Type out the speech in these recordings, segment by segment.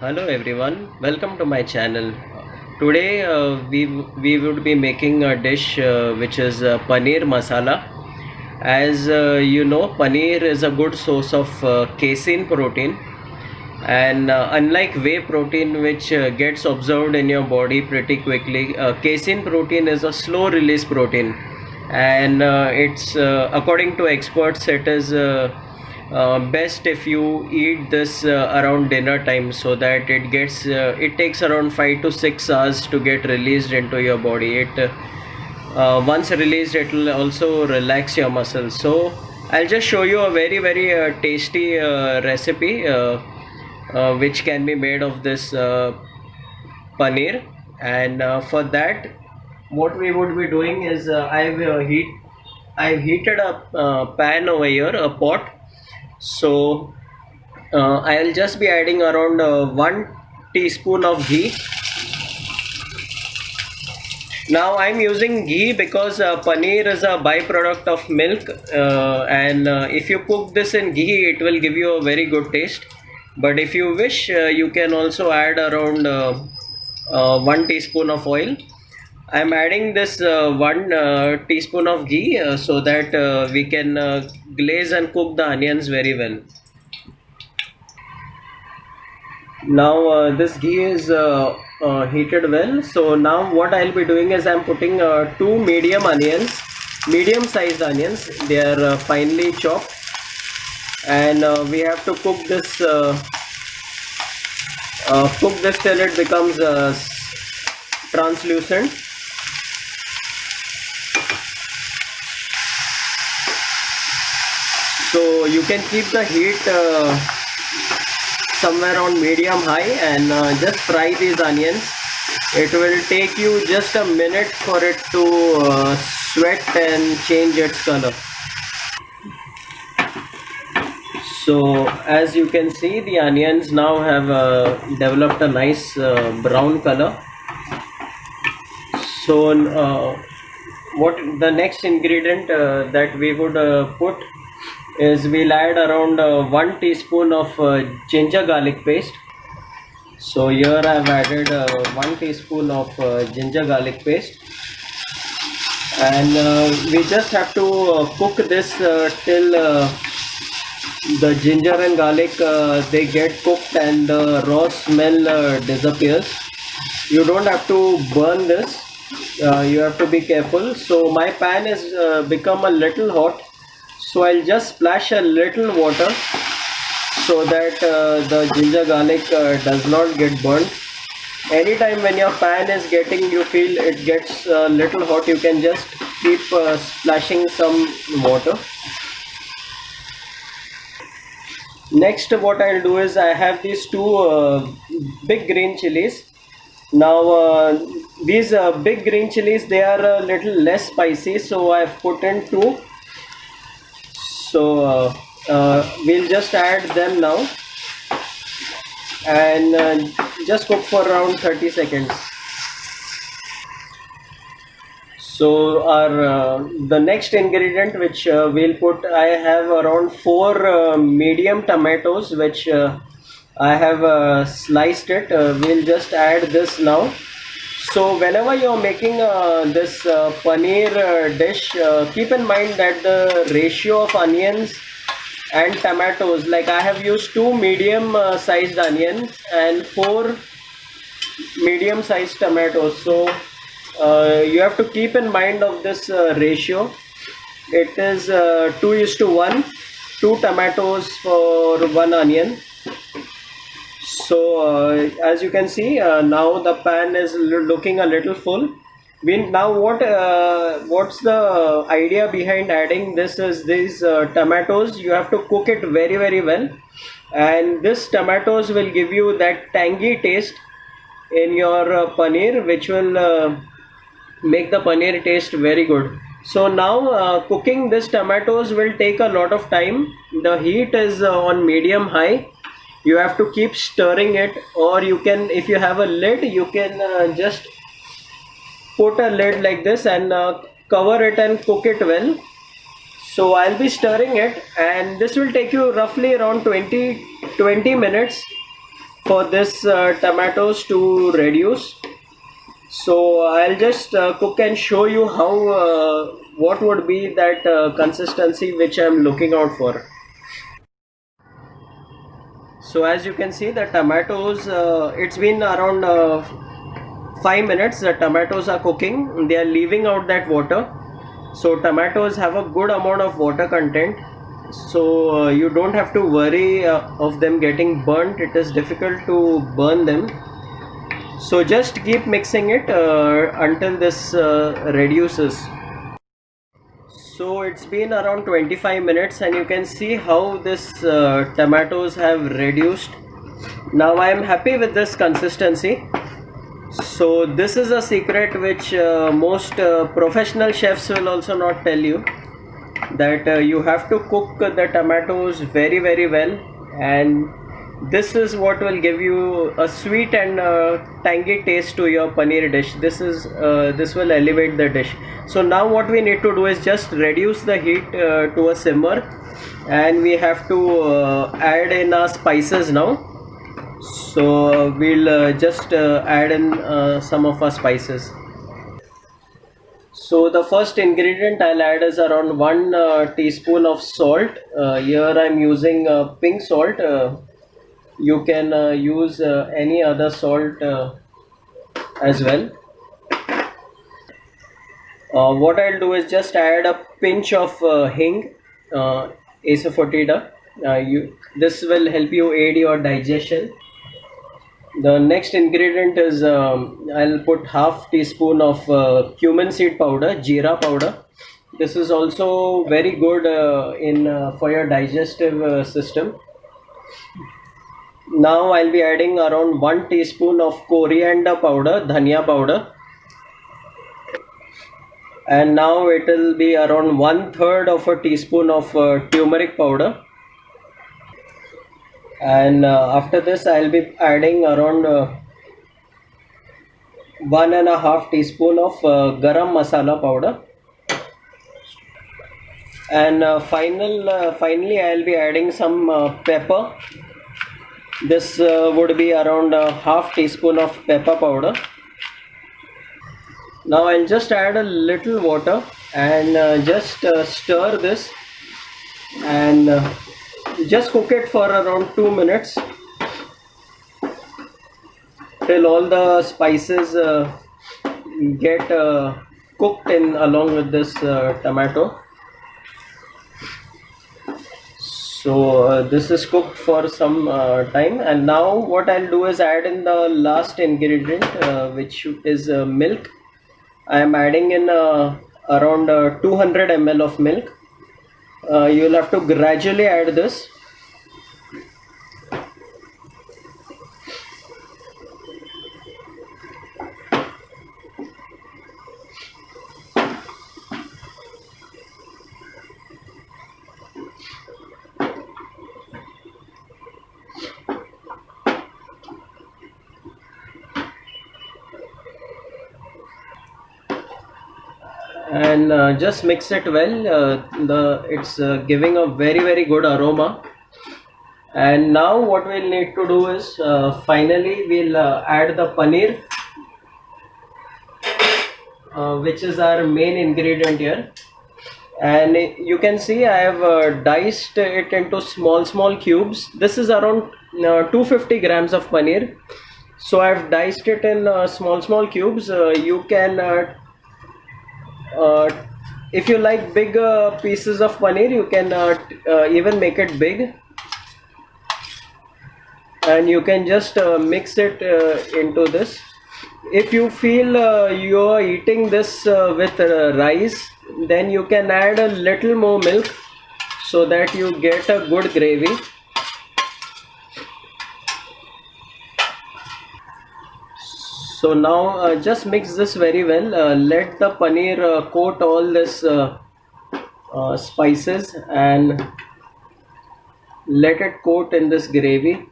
Hello everyone, welcome to my channel. Today we would be making a dish which is paneer masala. As you know, paneer is a good source of casein protein, and unlike whey protein which gets absorbed in your body pretty quickly, casein protein is a slow release protein, and it's according to experts it is best if you eat this around dinner time, so that it takes around 5 to 6 hours to get released into your body. It once released, it will also relax your muscles. So I'll just show you a very tasty recipe which can be made of this paneer. And for that, what we would be doing is I've heated a pan over here, a pot. So I'll just be adding around 1 teaspoon of ghee. Now I'm using ghee because paneer is a byproduct of milk, and if you cook this in ghee, it will give you a very good taste. But if you wish, you can also add around 1 teaspoon of oil. I'm adding this 1 teaspoon of ghee so that we can glaze and cook the onions very well. Now this ghee is heated well. So now what I'll be doing is I'm putting two medium onions, medium sized onions. They are finely chopped, and we have to cook this till it becomes translucent. So you can keep the heat somewhere on medium high, and just fry these onions. It will take you just a minute for it to sweat and change its color. So as you can see, the onions now have developed a nice brown color. So what the next ingredient that we would put is we'll add around 1 teaspoon of ginger garlic paste. So here I've added 1 teaspoon of ginger garlic paste, and we just have to cook this till the ginger and garlic they get cooked and the raw smell disappears. You don't have to burn this. You have to be careful. So my pan is become a little hot, so I'll just splash a little water so that the ginger garlic does not get burnt. Anytime when your pan is you feel it gets a little hot, you can just keep splashing some water. Next, what I'll do is I have these two big green chilies. Now these big green chilies, they are a little less spicy, so I've put in two. So we'll just add them now, and just cook for around 30 seconds. So our the next ingredient which we'll put, I have around 4 medium tomatoes which I have sliced it. We'll just add this now. So whenever you're making this paneer dish, keep in mind that the ratio of onions and tomatoes, like I have used 2 medium sized onions and 4 medium sized tomatoes. So you have to keep in mind of this ratio. It is 2:1, 2 tomatoes for 1 onion. So as you can see, now the pan is looking a little full. What's the idea behind adding this is these tomatoes, you have to cook it very well, and this tomatoes will give you that tangy taste in your paneer, which will make the paneer taste very good. So now cooking this tomatoes will take a lot of time. The heat is on medium high. You have to keep stirring it, or you can, if you have a lid, you can just put a lid like this and cover it and cook it well. So I'll be stirring it, and this will take you roughly around 20 minutes for this tomatoes to reduce. So I'll just cook and show you how what would be that consistency which I'm looking out for. So as you can see, the tomatoes, it's been around 5 minutes. The tomatoes are cooking, they are leaving out that water. So tomatoes have a good amount of water content, so you don't have to worry of them getting burnt. It is difficult to burn them. So just keep mixing it until this reduces. So it's been around 25 minutes and you can see how this tomatoes have reduced. Now I am happy with this consistency. So this is a secret which most professional chefs will also not tell you, that you have to cook the tomatoes very well, and this is what will give you a sweet and tangy taste to your paneer dish. This will elevate the dish. So now what we need to do is just reduce the heat to a simmer, and we have to add in our spices now. So we'll just add in some of our spices. So the first ingredient I'll add is around 1 teaspoon of salt. Here I'm using pink salt. You can use any other salt as well. What I'll do is just add a pinch of hing, asafoetida. This will help you aid your digestion. The next ingredient is I'll put half teaspoon of cumin seed powder, jeera powder. This is also very good in for your digestive system. Now I'll be adding around 1 teaspoon of coriander powder, dhania powder, and now it will be around 1/3 of a teaspoon of turmeric powder. And after this I'll be adding around 1.5 teaspoon of garam masala powder, and finally I'll be adding some pepper. This would be around half teaspoon of pepper powder. Now I'll just add a little water and just stir this, and just cook it for around 2 minutes till all the spices get cooked in along with this tomato. So this is cooked for some time, and now what I'll do is add in the last ingredient, which is milk. I am adding in around 200 ml of milk. You'll have to gradually add this. And just mix it well. It's giving a very good aroma. And now what we'll need to do is finally we'll add the paneer, which is our main ingredient here. And you can see I have diced it into small cubes. This is around 250 grams of paneer. So I've diced it in small cubes. You can if you like big pieces of paneer, you can even make it big, and you can just mix it into this. If you feel you are eating this with rice, then you can add a little more milk so that you get a good gravy. So now just mix this very well. Let the paneer coat all this spices, and let it coat in this gravy.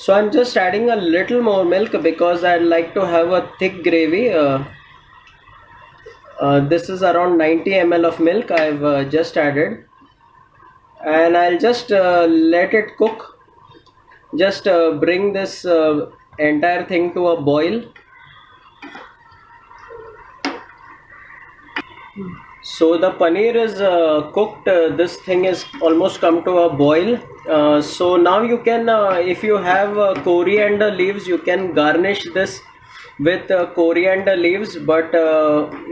So I'm just adding a little more milk because I'd like to have a thick gravy. This is around 90 ml of milk I've just added, and I'll just let it cook. Just bring this entire thing to a boil. So the paneer is cooked. This thing is almost come to a boil. So now you can, if you have coriander leaves, you can garnish this with coriander leaves. But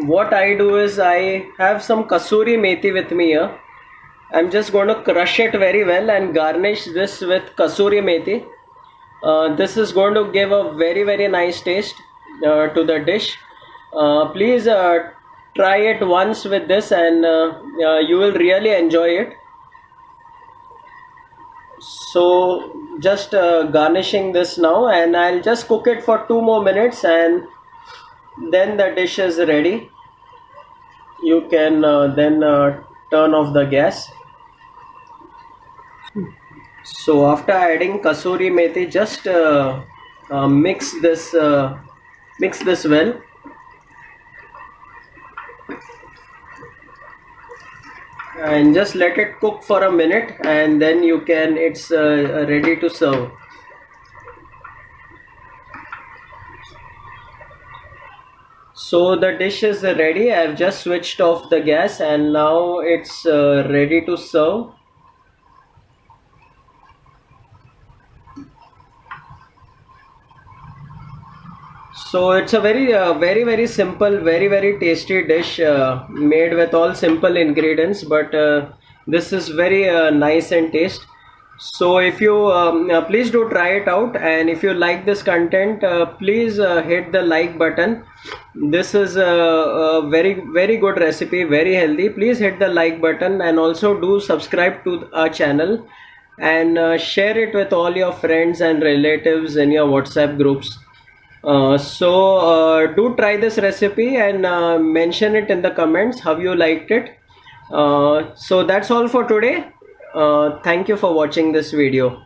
what I do is I have some kasuri methi with me here. I'm just going to crush it very well and garnish this with kasuri methi. This is going to give a very nice taste to the dish. Please try it once with this, and you will really enjoy it. So just garnishing this now, and I'll just cook it for 2 more minutes, and then the dish is ready. You can then turn off the gas. So after adding kasuri methi, just mix this well. And just let it cook for a minute, and then you can, it's ready to serve. So the dish is ready. I've just switched off the gas, and now it's ready to serve. So it's a very simple, very tasty dish made with all simple ingredients, but this is very nice and taste. So if you please do try it out, and if you like this content, please hit the like button. This is a very good recipe, very healthy. Please hit the like button, and also do subscribe to our channel, and share it with all your friends and relatives in your WhatsApp groups. Do try this recipe, and mention it in the comments how you liked it. So that's all for today. Thank you for watching this video.